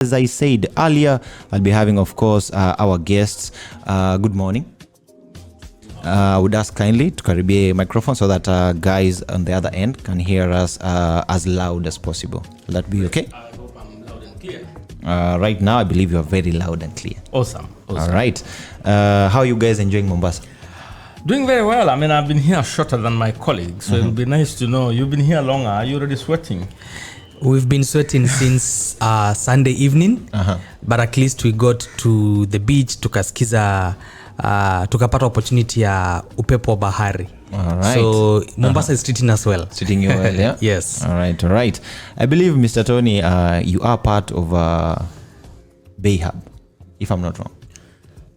As I said earlier, I'll be having, of course, our guests. Good morning. I would ask kindly to carry a microphone so that guys on the other end can hear us as loud as possible. Will that be okay? I hope I'm loud and clear. Right now, I believe you're very loud and clear. Awesome. All right. How are you guys enjoying Mombasa? Doing very well. I mean, I've been here shorter than my colleagues, so it'll be nice to know. You've been here longer. Are you already sweating? We've been sweating since Sunday evening, but at least we got to the beach tukasikiza, tukapata opportunity ya upepo wa bahari. All right. So Mombasa is treating us well. Treating you well, yeah? Yes. All right. I believe, Mr. Tony, you are part of Bay Hub, if I'm not wrong.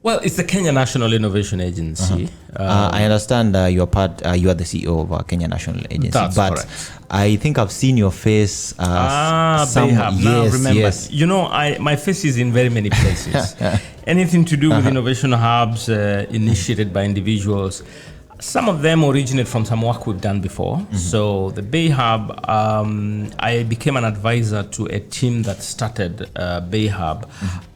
Well, it's the Kenya National Innovation Agency. I understand you are the CEO of Kenya National Agency. That's but correct. I think I've seen your face. Bay Hub. Now remember, yes. you know, my face is in very many places. Anything to do with innovation hubs initiated by individuals. Some of them originate from some work we've done before. So the Bay Hub, I became an advisor to a team that started Bay Hub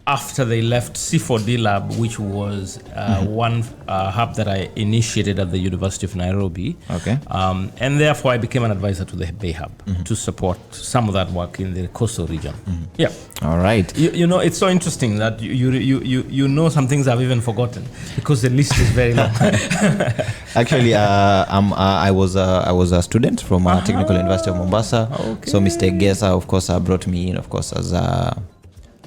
after they left C4D Lab, which was one hub that I initiated at the University of Nairobi. Okay. And therefore, I became an advisor to the Bay Hub to support some of that work in the coastal region. Yeah. All right. You know, it's so interesting that you know some things I've even forgotten because the list is very long. Actually, I was a student from Technical University of Mombasa. Okay. So Mr. Gesa, of course, brought me in, of course,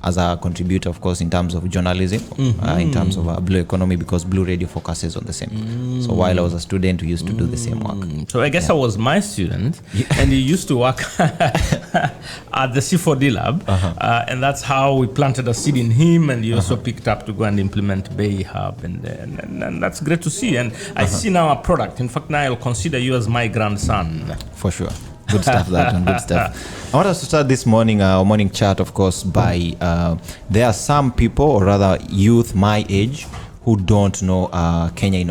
as a contributor, of course, in terms of journalism, in terms of Blue Economy, because Blue Radio focuses on the same. So while I was a student, we used to do the same work. So I guess I was my student, and he used to work at the C4D Lab, and that's how we planted a seed in him, and he also picked up to go and implement Bay Hub, and that's great to see. And I see now a product. In fact, now I'll consider you as my grandson. For sure. Good stuff, that one. Good stuff. I want us to start this morning, our morning chat, of course, by there are some people, or rather youth my age, who don't know Kenya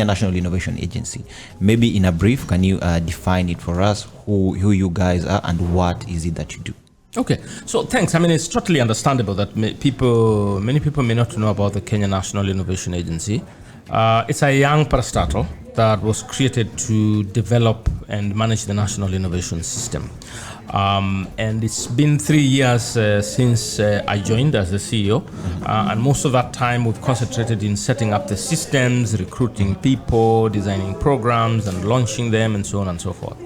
National Innovation Agency. Maybe in a brief, can you define it for us, who you guys are and what is it that you do? Okay, so thanks. I mean, it's totally understandable that many people may not know about the Kenya National Innovation Agency. It's a young parastatal that was created to develop and manage the national innovation system. And it's been 3 years since I joined as the CEO. And most of that time we've concentrated in setting up the systems, recruiting people, designing programs and launching them and so on and so forth.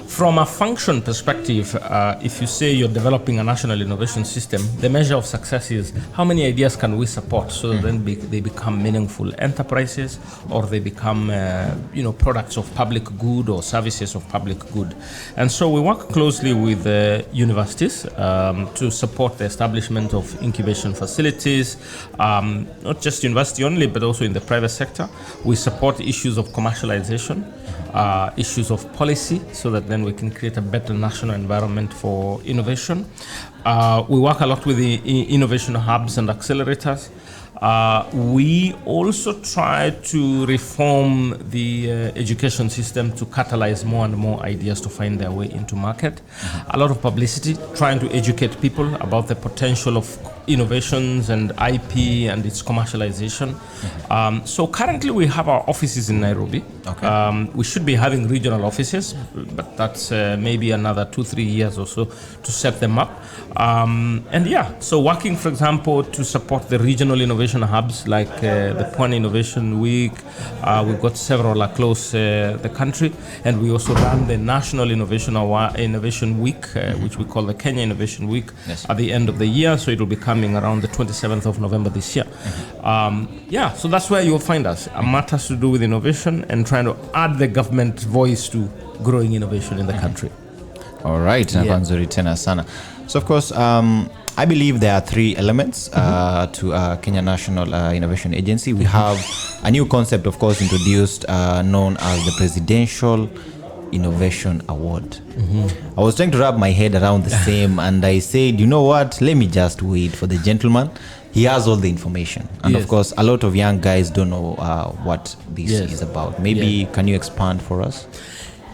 From a function perspective, if you say you're developing a national innovation system, the measure of success is how many ideas can we support so that then they become meaningful enterprises, or they become products of public good or services of public good. And so we work closely with universities to support the establishment of incubation facilities, not just university only, but also in the private sector. We support issues of commercialization, issues of policy, so that then we can create a better national environment for innovation. We work a lot with the innovation hubs and accelerators. We also try to reform the education system to catalyze more and more ideas to find their way into market. A lot of publicity, trying to educate people about the potential of innovations and IP and its commercialization. So currently we have our offices in Nairobi. Okay. We should be having regional offices, but that's maybe another 2-3 years or so to set them up. So working, for example, to support the regional innovation hubs like the Pwani Innovation Week. We've got several across the country, and we also run the National Innovation Week, which we call the Kenya Innovation Week, at the end of the year. So it will be coming around the 27th of November this year. So that's where you'll find us. Matters to do with innovation and trying to add the government voice to growing innovation in the country. All right. So of course, I believe there are 3 elements to Kenya National Innovation Agency. We have a new concept, of course, introduced known as the Presidential Innovation Award. I was trying to wrap my head around the same, and I said, you know what, let me just wait for the gentleman. He has all the information. And of course, a lot of young guys don't know what this is about. Maybe can you expand for us?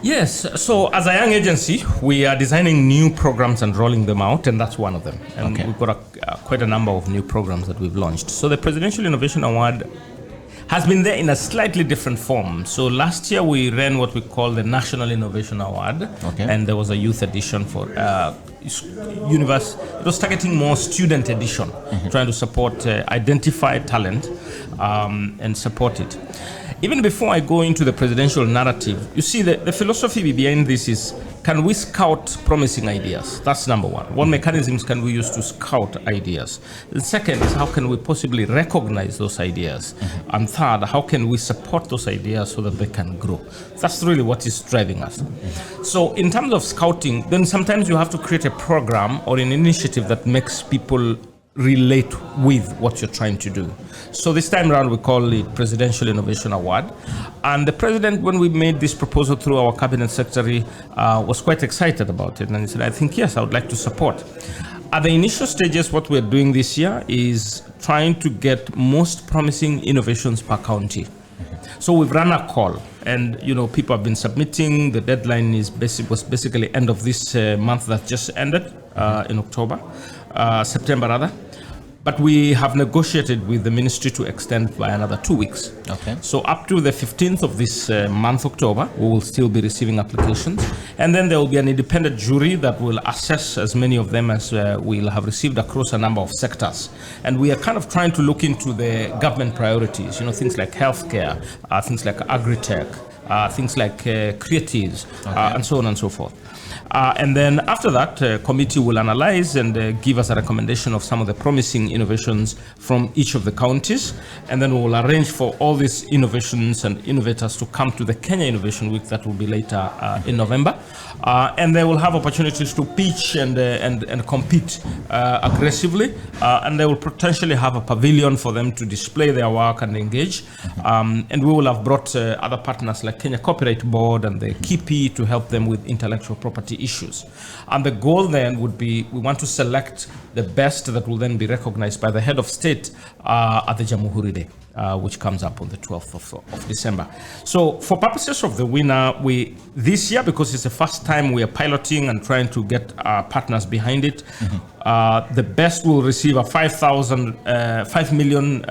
Yes, so as a young agency, we are designing new programs and rolling them out, and that's one of them. And we've got quite a number of new programs that we've launched. So the Presidential Innovation Award has been there in a slightly different form. So last year we ran what we call the National Innovation Award, and there was a youth edition for universe. It was targeting more student edition, trying to support identify talent and support it. Even before I go into the presidential narrative, you see the philosophy behind this is, can we scout promising ideas? That's number one. What mechanisms can we use to scout ideas? The second is, how can we possibly recognize those ideas? And third, how can we support those ideas so that they can grow? That's really what is driving us. So in terms of scouting, then sometimes you have to create a program or an initiative that makes people relate with what you're trying to do. So this time around we call it Presidential Innovation Award, and the president, when we made this proposal through our cabinet secretary, was quite excited about it, and he said, I think yes, I would like to support. At the initial stages, what we're doing this year is trying to get most promising innovations per county. So we've run a call, and people have been submitting. The deadline was basically end of this month that just ended in September rather. But we have negotiated with the ministry to extend by another 2 weeks. Okay. So up to the 15th of this month, October, we will still be receiving applications. And then there will be an independent jury that will assess as many of them as we'll have received across a number of sectors. And we are kind of trying to look into the government priorities, things like healthcare, things like agri-tech, things like creatives, and so on and so forth. And then after that, committee will analyze and give us a recommendation of some of the promising innovations from each of the counties. And then we will arrange for all these innovations and innovators to come to the Kenya Innovation Week that will be later in November. And they will have opportunities to pitch and compete aggressively. And they will potentially have a pavilion for them to display their work and engage. And we will have brought other partners like Kenya Copyright Board and the KIPI to help them with intellectual property issues. And the goal then would be, we want to select the best that will then be recognized by the head of state at the Jamhuri Day, which comes up on the 12th of December. So for purposes of the winner, this year, because it's the first time we are piloting and trying to get partners behind it, the best will receive a 5 million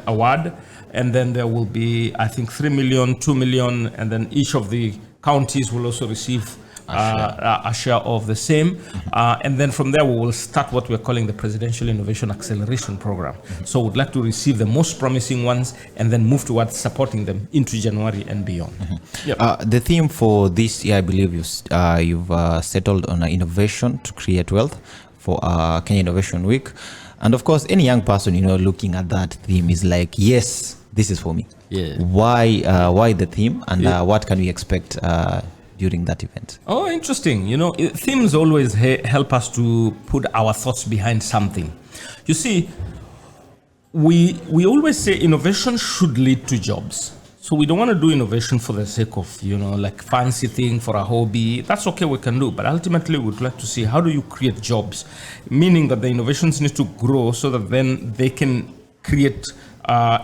award. And then there will be, I think, 3 million, 2 million, and then each of the counties will also receive a share of the same. And then from there, we will start what we're calling the Presidential Innovation Acceleration Program. So we'd like to receive the most promising ones and then move towards supporting them into January and beyond. The theme for this year, I believe you've settled on innovation to create wealth for Kenya Innovation Week. And of course, any young person, looking at that theme is like, yes, this is for me. Yeah. Why the theme, and what can we expect during that event? Oh, interesting. Themes always help us to put our thoughts behind something. You see, we always say innovation should lead to jobs. So we don't want to do innovation for the sake of, like fancy thing for a hobby. That's okay, we can do. But ultimately, we'd like to see, how do you create jobs? Meaning that the innovations need to grow so that then they can create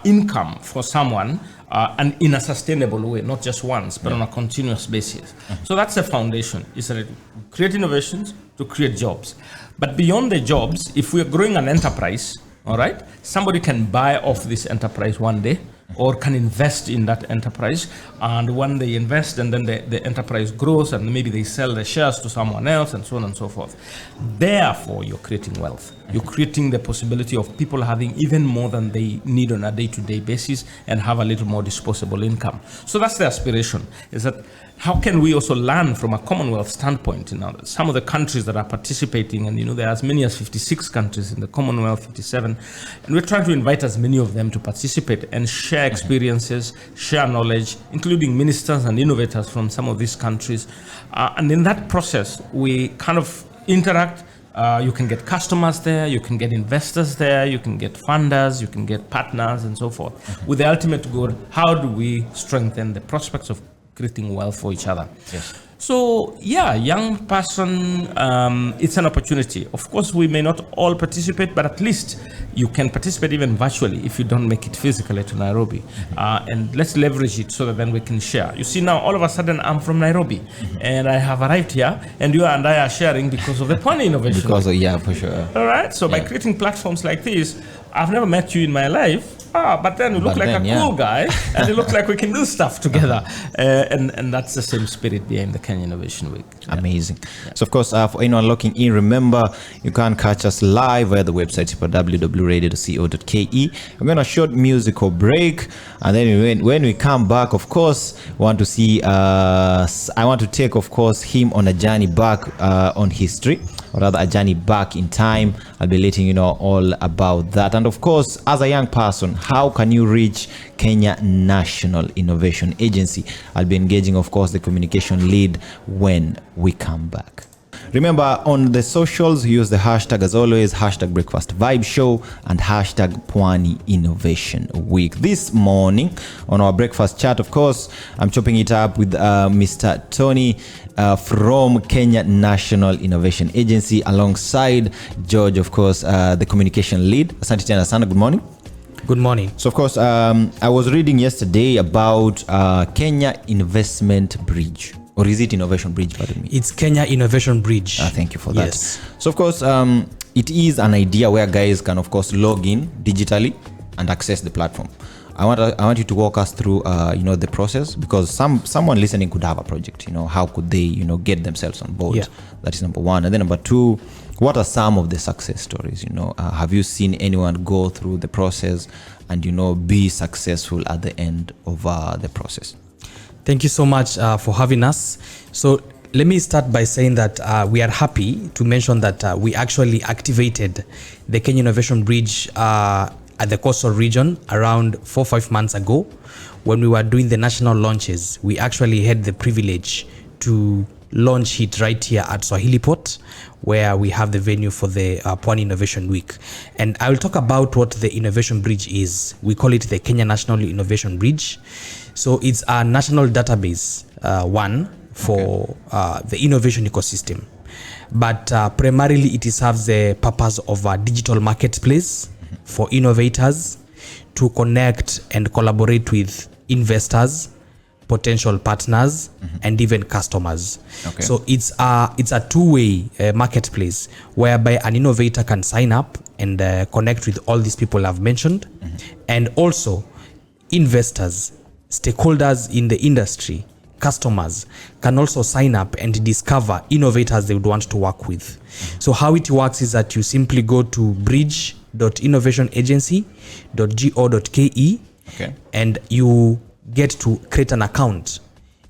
income for someone, and in a sustainable way, not just once, but on a continuous basis. So that's the foundation, is that create innovations to create jobs. But beyond the jobs, if we're growing an enterprise, all right, somebody can buy off this enterprise one day, or can invest in that enterprise, and when they invest and then the enterprise grows and maybe they sell the shares to someone else and so on and so forth. Therefore, you're creating wealth. You're creating the possibility of people having even more than they need on a day-to-day basis and have a little more disposable income. So that's the aspiration, is that how can we also learn from a Commonwealth standpoint? Some of the countries that are participating, and there are as many as 56 countries in the Commonwealth, 57, and we're trying to invite as many of them to participate and share experiences, share knowledge, including ministers and innovators from some of these countries. And in that process, we kind of interact. You can get customers there, you can get investors there, you can get funders, you can get partners and so forth. With the ultimate goal, how do we strengthen the prospects of creating wealth for each other? Yes. So yeah, young person, it's an opportunity. Of course, we may not all participate, but at least you can participate even virtually if you don't make it physically to Nairobi. And let's leverage it so that then we can share. You see now, all of a sudden, I'm from Nairobi, and I have arrived here, and you and I are sharing because of the Pwani Innovation. Yeah, for sure. All right. So by creating platforms like this, I've never met you in my life. But then you look like a cool guy, and it looks like we can do stuff together. And that's the same spirit behind the Kenya Innovation Week. Amazing. So, of course, for anyone looking in, remember, you can catch us live via the website, www.radio.co.ke. We're going to short musical break. And then when we come back, of course, we want to see, I want to take, of course, him on a journey back on history, or rather a journey back in time. I'll be letting you know all about that. And of course, as a young person, how can you reach Kenya National Innovation Agency? I'll be engaging, of course, the communication lead when we come back. Remember, on the socials, use the hashtag, as always, hashtag Breakfast Vibe Show and hashtag Pwani Innovation Week. This morning on our breakfast chat, of course, I'm chopping it up with Mr. Tonny from Kenya National Innovation Agency, alongside George, of course, the communication lead. Asante tena sana, good morning. Good morning. So, of course, I was reading yesterday about Kenya Investment Bridge. Or is it Innovation Bridge, pardon me? It's Kenya Innovation Bridge. Thank you for that. Yes. So, of course, it is an idea where guys can, of course, log in digitally and access the platform. I want you to walk us through, the process, because someone listening could have a project. How could they, get themselves on board? Yeah. That is number one. And then number two, what are some of the success stories? Have you seen anyone go through the process and, be successful at the end of the process? Thank you so much for having us. So let me start by saying that we are happy to mention that we actually activated the Kenya Innovation Bridge at the coastal region around 4 or 5 months ago. When we were doing the national launches, we actually had the privilege to launch it right here at Swahili Port, where we have the venue for the Pwani Innovation Week. And I will talk about what the Innovation Bridge is. We call it the Kenya National Innovation Bridge. So it's a national database, one for the innovation ecosystem. But primarily it serves the purpose of a digital marketplace for innovators to connect and collaborate with investors, potential partners, and even customers. Okay. So it's a two-way marketplace whereby an innovator can sign up and connect with all these people I've mentioned, and also investors, stakeholders in the industry, customers can also sign up and discover innovators they would want to work with. So how it works is that you simply go to bridge.innovationagency.go.ke, and you get to create an account.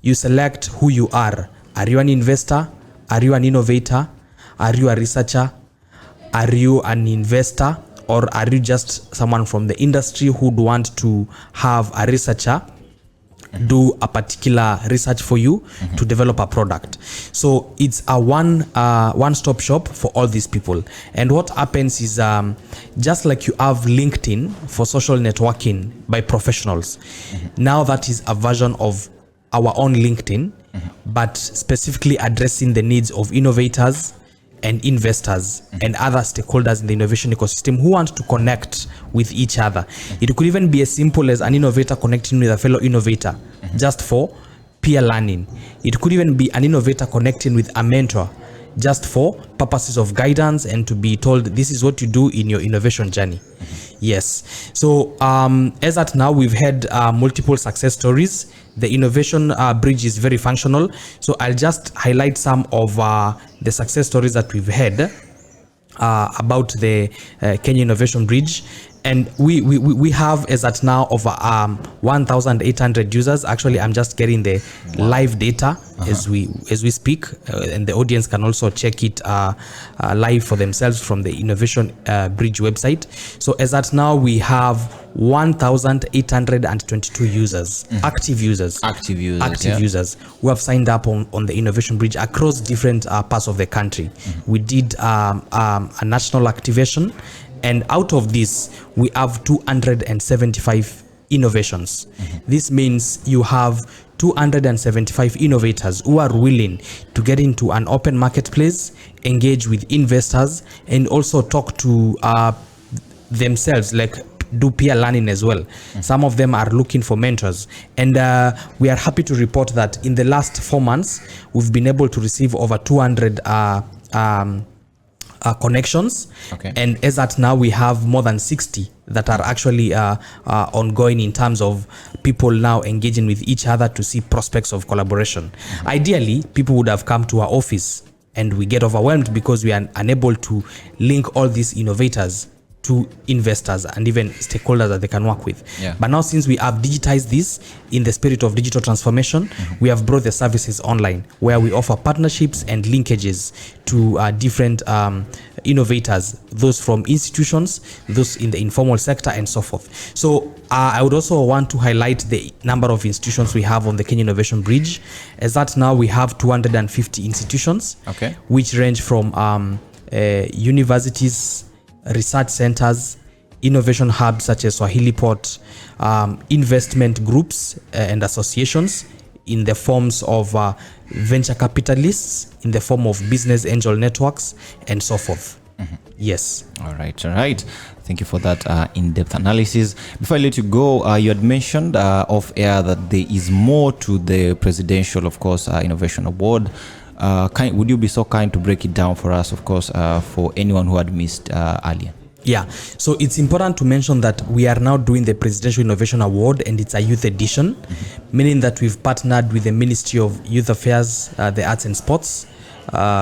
You select who you are. Are you an investor? Are you an innovator? Are you a researcher? Are you an investor? Or are you just someone from the industry who would want to have a researcher do a particular research for you to develop a product? So it's a one-stop shop for all these people. And what happens is just like you have LinkedIn for social networking by professionals, now that is a version of our own LinkedIn, but specifically addressing the needs of innovators and investors and other stakeholders in the innovation ecosystem who want to connect with each other. It could even be as simple as an innovator connecting with a fellow innovator just for peer learning. It could even be an innovator connecting with a mentor just for purposes of guidance and to be told this is what you do in your innovation journey. Yes. So as at now, we've had multiple success stories. The Innovation Bridge is very functional. So I'll just highlight some of the success stories that we've had about the Kenya Innovation Bridge. And we have as at now over 1,800 users. Actually, I'm just getting the live data as we speak, and the audience can also check it live for themselves from the Innovation Bridge website. So as at now, we have 1,822 users, active users who have signed up on the Innovation Bridge across different parts of the country. We did a national activation. And out of this, we have 275 innovations. This means you have 275 innovators who are willing to get into an open marketplace, engage with investors, and also talk to themselves, like do peer learning as well. Some of them are looking for mentors, and we are happy to report that in the last 4 months we've been able to receive over 200 connections, and as at now we have more than 60 that are actually ongoing in terms of people now engaging with each other to see prospects of collaboration. Ideally, people would have come to our office, and we get overwhelmed because we are unable to link all these innovators to investors and even stakeholders that they can work with. But now, since we have digitized this in the spirit of digital transformation, we have brought the services online, where we offer partnerships and linkages to different innovators, those from institutions, those in the informal sector, and so forth. So I would also want to highlight the number of institutions we have on the Kenya Innovation Bridge. As that now we have 250 institutions, which range from universities, research centers, innovation hubs such as Swahili Port, investment groups and associations in the forms of venture capitalists, in the form of business angel networks, and so forth. Yes. All right. Thank you for that in-depth analysis. Before I let you go, you had mentioned off air that there is more to the Presidential, of course, Innovation Award. Would you be so kind to break it down for us, of course, for anyone who had missed earlier? Yeah, so it's important to mention that we are now doing the Presidential Innovation Award, and it's a youth edition, meaning that we've partnered with the Ministry of Youth Affairs, the Arts and Sports,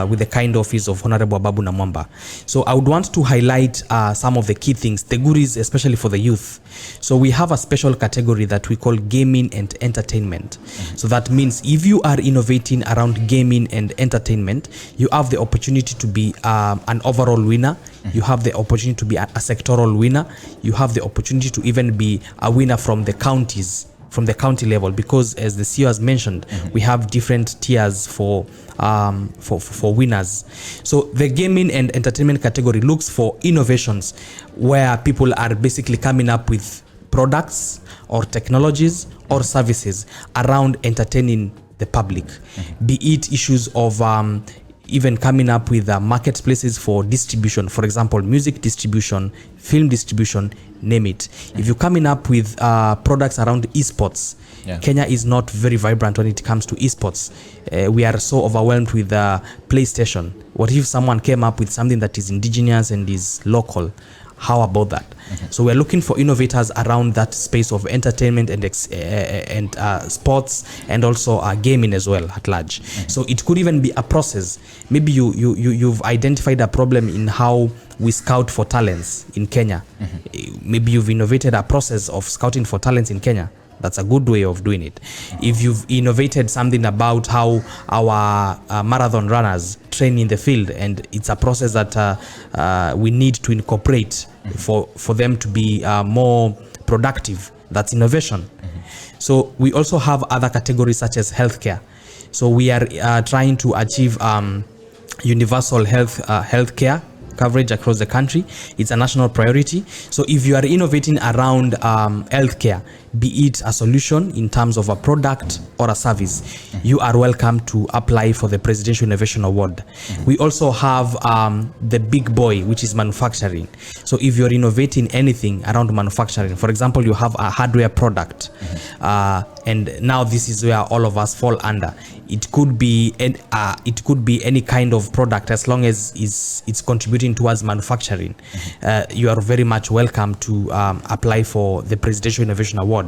with the kind office of Honorable Ababu Namwamba. So I would want to highlight some of the key things, the goodies, especially for the youth. So we have a special category that we call gaming and entertainment. So that means if you are innovating around gaming and entertainment, you have the opportunity to be an overall winner. You have the opportunity to be a sectoral winner. You have the opportunity to even be a winner from the counties, from the county level, because as the CEO has mentioned, we have different tiers for winners. So the gaming and entertainment category looks for innovations where people are basically coming up with products or technologies or services around entertaining the public, be it issues of even coming up with marketplaces for distribution, for example, music distribution, film distribution, name it. If you're coming up with products around esports, Kenya is not very vibrant when it comes to esports. We are so overwhelmed with PlayStation. What if someone came up with something that is indigenous and is local? How about that? So we're looking for innovators around that space of entertainment and sports, and also gaming as well at large. So it could even be a process. Maybe you've identified a problem in how we scout for talents in Kenya. Maybe you've innovated a process of scouting for talents in Kenya. That's a good way of doing it. If you've innovated something about how our marathon runners train in the field, and it's a process that we need to incorporate for them to be more productive, that's innovation. So we also have other categories such as healthcare. So we are trying to achieve universal healthcare coverage across the country. It's a national priority. So if you are innovating around healthcare, be it a solution in terms of a product or a service, you are welcome to apply for the Presidential Innovation Award. We also have the big boy, which is manufacturing. So if you're innovating anything around manufacturing, for example, you have a hardware product, and now this is where all of us fall under. It could be any kind of product, as long as it's contributing towards manufacturing. You are very much welcome to apply for the Presidential Innovation Award.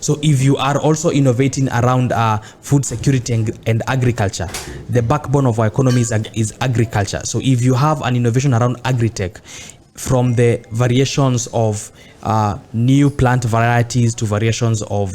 So if you are also innovating around food security and agriculture, the backbone of our economy is agriculture. So if you have an innovation around agri-tech, from the variations of new plant varieties to variations of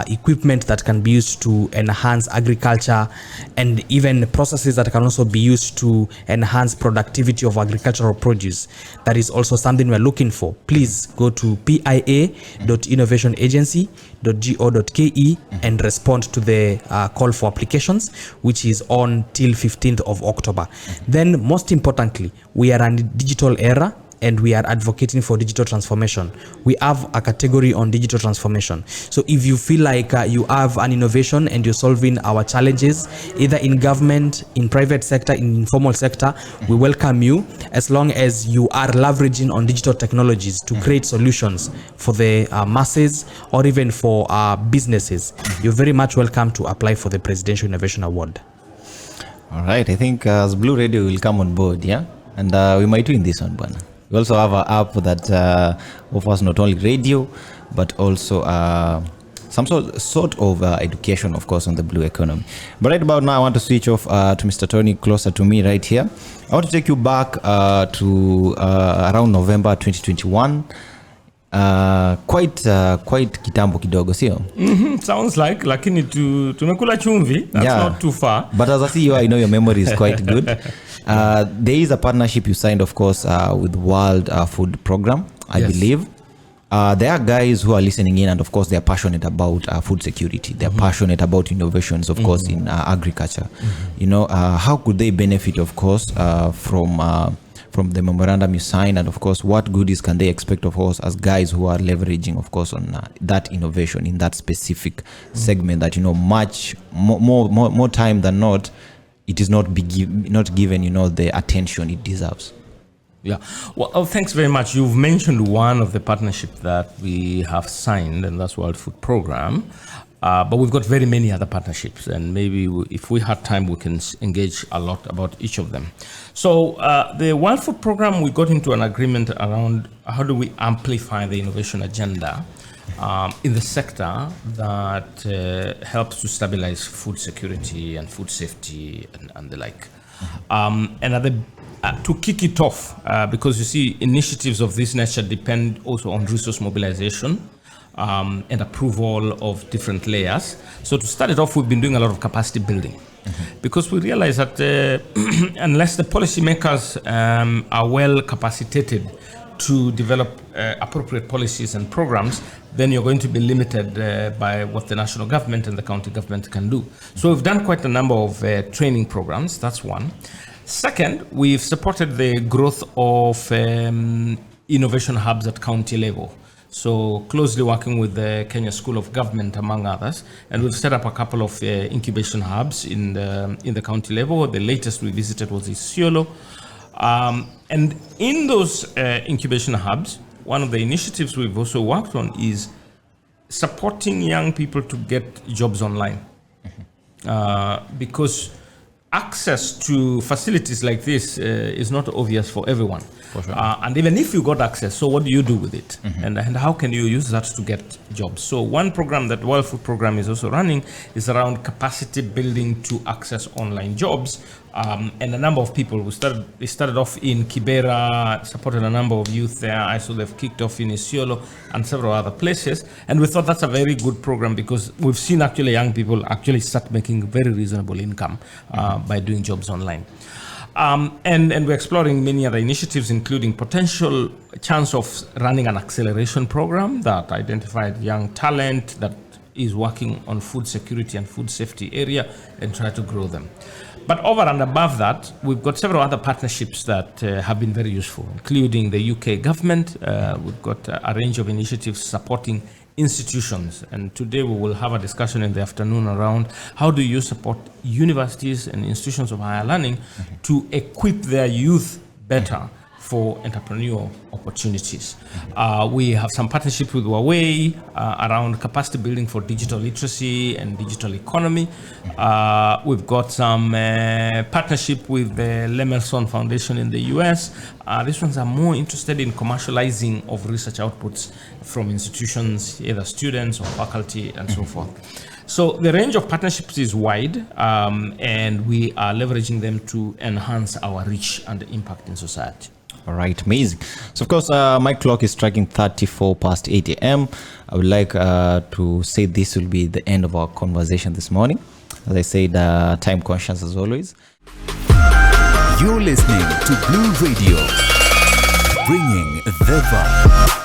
equipment that can be used to enhance agriculture, and even processes that can also be used to enhance productivity of agricultural produce. That is also something we're looking for. Please go to pia.innovationagency.go.ke and respond to the call for applications, which is on till 15th of October. Then most importantly, we are in a digital era, and we are advocating for digital transformation. We have a category on digital transformation. So if you feel like you have an innovation and you're solving our challenges, either in government, in private sector, in informal sector, we welcome you, as long as you are leveraging on digital technologies to create solutions for the masses or even for businesses. You're very much welcome to apply for the Presidential Innovation Award. All right, I think Blue Radio will come on board, yeah? And we might win this one, Bwana. We also have an app that offers not only radio, but also some sort of education, of course, on the blue economy. But right about now, I want to switch off to Mr. Tonny, closer to me right here. I want to take you back to around November 2021. Quite kitambo kidogo, sio? Sounds like, lakini tumekula chumvi. That's not too far. But as I see you, I know your memory is quite good. There is a partnership you signed, of course, with World Food Program, I believe. There are guys who are listening in, and of course, they are passionate about food security. They are passionate about innovations, of course, in agriculture. You know, how could they benefit, of course, from the memorandum you signed, and of course, what goodies can they expect of us as guys who are leveraging, of course, on that innovation in that specific segment that, you know, much more time than not, it is not given, you know, the attention it deserves. Yeah. Well, thanks very much. You've mentioned one of the partnerships that we have signed, and that's World Food Program. But we've got very many other partnerships, and maybe if we had time, we can engage a lot about each of them. So the World Food Program, we got into an agreement around how do we amplify the innovation agenda in the sector that helps to stabilize food security and food safety and the like. And to kick it off, because you see, initiatives of this nature depend also on resource mobilization and approval of different layers. So to start it off, we've been doing a lot of capacity building because we realize that unless the policymakers are well capacitated to develop appropriate policies and programs, then you're going to be limited by what the national government and the county government can do. So we've done quite a number of training programs. That's one. Second, we've supported the growth of innovation hubs at county level. So closely working with the Kenya School of Government, among others, and we've set up a couple of incubation hubs in the county level. The latest we visited was Isiolo. And in those incubation hubs, one of the initiatives we've also worked on is supporting young people to get jobs online. Because access to facilities like this is not obvious for everyone. For sure. And even if you got access, so what do you do with it? And how can you use that to get jobs? So one program that World Food Program is also running is around capacity building to access online jobs. And a number of people, we started off in Kibera, supported a number of youth there. I saw they've kicked off in Isiolo and several other places. And we thought that's a very good program because we've seen actually young people actually start making very reasonable income by doing jobs online. And we're exploring many other initiatives, including potential chance of running an acceleration program that identified young talent that is working on food security and food safety area and try to grow them. But over and above that, we've got several other partnerships that have been very useful, including the UK government. We've got a range of initiatives supporting institutions. And today we will have a discussion in the afternoon around how do you support universities and institutions of higher learning to equip their youth better for entrepreneurial opportunities. We have some partnership with Huawei around capacity building for digital literacy and digital economy. We've got some partnership with the Lemelson Foundation in the US. These ones are more interested in commercializing of research outputs from institutions, either students or faculty and so forth. So the range of partnerships is wide, and we are leveraging them to enhance our reach and impact in society. All right, amazing. So, of course, my clock is striking 34 past 8 a.m. I would like to say this will be the end of our conversation this morning. As I said, time conscious as always. You're listening to Blue Radio, bringing the vibe.